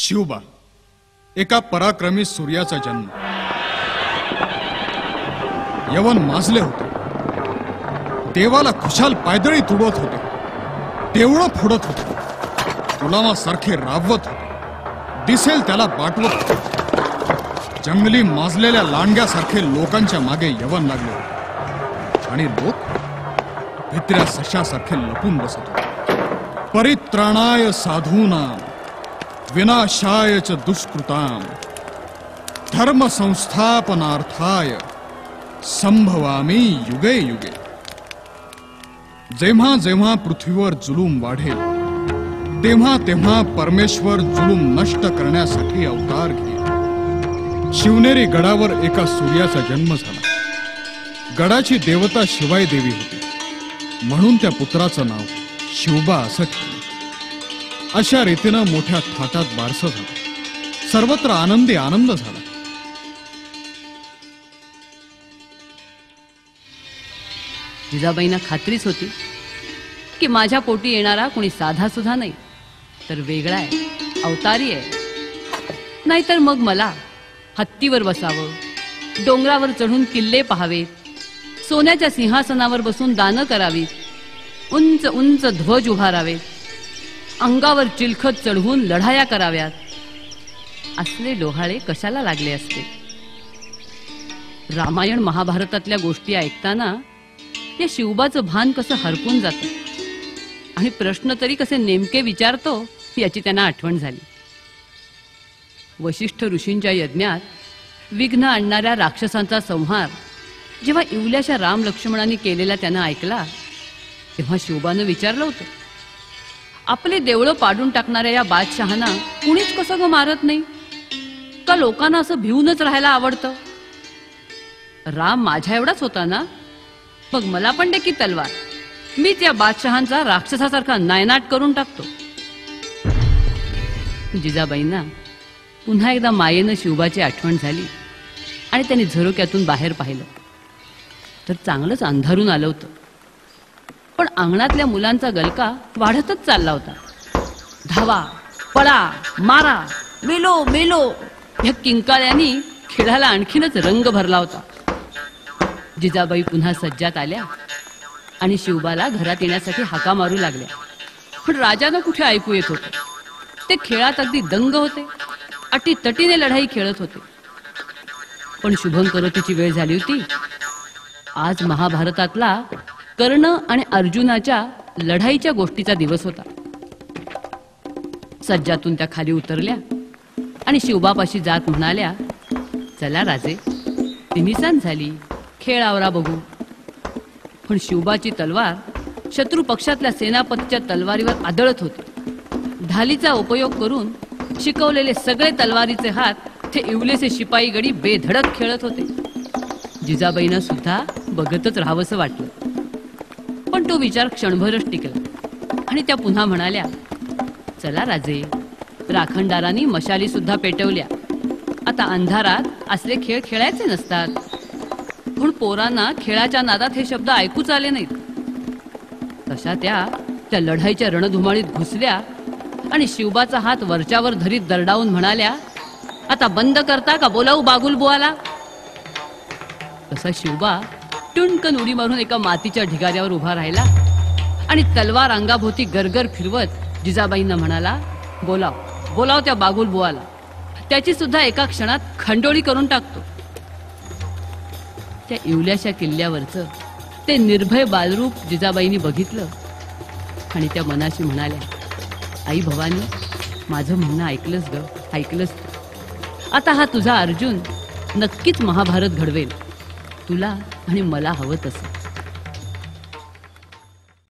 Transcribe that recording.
शिवबा, एका पराक्रमी सूर्याचा जन्म. यवन माजले होते, देवाला खुशाल पायदळी तुडवत होते, देवळं फोडत होते, गुलामासारखे राबवत होते, दिसेल त्याला पाठवत होते. जंगली माजलेल्या लांडग्यासारखे लोकांच्या मागे यवन लागले होते आणि लोक भित्र्या सशासारखे लपून बसत होते. परित्राणाय साधूनां विनाशाय च दुष्कृतां धर्म संस्थापनार्थाय संभवामी युगे युगे. जेव्हा जेव्हा पृथ्वीवर जुलूम वाढेल तेव्हा तेव्हा परमेश्वर जुलूम नष्ट करण्यासाठी अवतार घेईल. शिवनेरी गडावर एका सूर्याचा जन्म झाला. गडाची देवता शिवाई देवी होती, म्हणून त्या पुत्राचं नाव शिवबा असं ठेवलं. अशा रीतीनं मोठ्या थाटात बारसं झालं. सर्वत्र आनंदी आनंद झाला. जिजाबाईंना खात्रीच होती की माझ्या पोटी येणारा कोणी साधा सुद्धा नाही, तर वेगळा आहे, अवतारी आहे. नाहीतर मग मला हत्तीवर बसावं, डोंगरावर चढून किल्ले पहावेत, सोन्याच्या सिंहासनावर बसून दानं करावीत, उंच उंच ध्वज उभारावेत, अंगावर चिलखत चढवून लढाया कराव्यात. असले डोहाळे कशाला लागले असते? रामायण महाभारतातल्या गोष्टी ऐकताना या शिवबाचं भान कसं हरपून जातं आणि प्रश्न तरी कसे नेमके विचारतो याची त्यांना आठवण झाली. वशिष्ठ ऋषींच्या यज्ञात विघ्न आणणाऱ्या राक्षसांचा संहार जेव्हा इवल्याशा राम लक्ष्मणांनी केलेला त्यांना ऐकला, तेव्हा शिवबानं विचारलं होतं, आपले देवळं पाडून टाकणाऱ्या या बादशहांना कुणीच कसं ग मारत नाही का? लोकांना असं भिवूनच राहायला आवडतं. राम माझ्या एवढाच होता ना, मग मला पण दे की तलवार, मीच या बादशहांचा राक्षसासारखा नायनाट करून टाकतो. जिजाबाईंना पुन्हा एकदा मायेनं शिवबाची आठवण झाली आणि त्यांनी झरोक्यातून बाहेर पाहिलं तर चांगलंच अंधारून आलं होतं. पण अंगणातल्या मुलांचा गलका वाढतच चालला होता. धावा, पळा, मारा, मेलो मेलो ह्या किंकाळ्यांनी खेळाला आणखीनच रंग भरला होता. जिजाबाई पुन्हा सज्जात आल्या आणि शिवबाला घरात येण्यासाठी हाका मारू लागल्या. पण राजानं कुठे ऐकू येत होतं. ते खेळात अगदी दंग होते, अटीतटीने लढाई खेळत होते. पण शुभंकरोतीची वेळ झाली होती. आज महाभारतातला कर्ण आणि अर्जुनाच्या लढाईच्या गोष्टीचा दिवस होता. सज्जातून त्या खाली उतरल्या आणि शिवबापाशी जात म्हणाल्या, चला राजे, तिन्हीसांज झाली, खेळ आवरा बघू. पण शिवबाची तलवार शत्रू पक्षातल्या सेनापतीच्या तलवारीवर आदळत होती. ढालीचा उपयोग करून शिकवलेले सगळे तलवारीचे हात ते इवलेसे शिपाई गडी बेधडक खेळत होते. जिजाबाईंना सुद्धा बघतच राहावंसं वाटलं. पण तो विचार क्षणभरच टिकला आणि त्या पुन्हा म्हणाल्या, चला राजे, राखणदारांनी मशाली सुद्धा पेटवल्या. आता अंधारात असले खेळ खेळायचे नसतात. पण पोरांना खेळाच्या नादात हे शब्द ऐकूच आले नाहीत. तशा त्या लढाईच्या रणधुमाळीत घुसल्या आणि शिवबाचा हात वरच्यावर धरीत दरडावून म्हणाल्या, आता बंद करता का बोलावू बागुल बुवाला? तसा शिवबा टुणकन उडी मारून एका मातीच्या ढिगाऱ्यावर उभा राहिला आणि तलवार अंगाभोवती गरगर फिरवत जिजाबाईंना म्हणाला, बोलाव बोलाव त्या बागुल बुवाला, त्याची सुद्धा एका क्षणात खंडोळी करून टाकतो. त्या इवल्याशा किल्ल्यावरचं ते निर्भय बालरूप जिजाबाईंनी बघितलं आणि त्या मनाशी म्हणाल्या, आई भवानी, माझं म्हणणं ऐकलंस ग, ऐकलंस. आता हा तुझा अर्जुन नक्कीच महाभारत घडवेल, तुला आणि मला हवं तसं.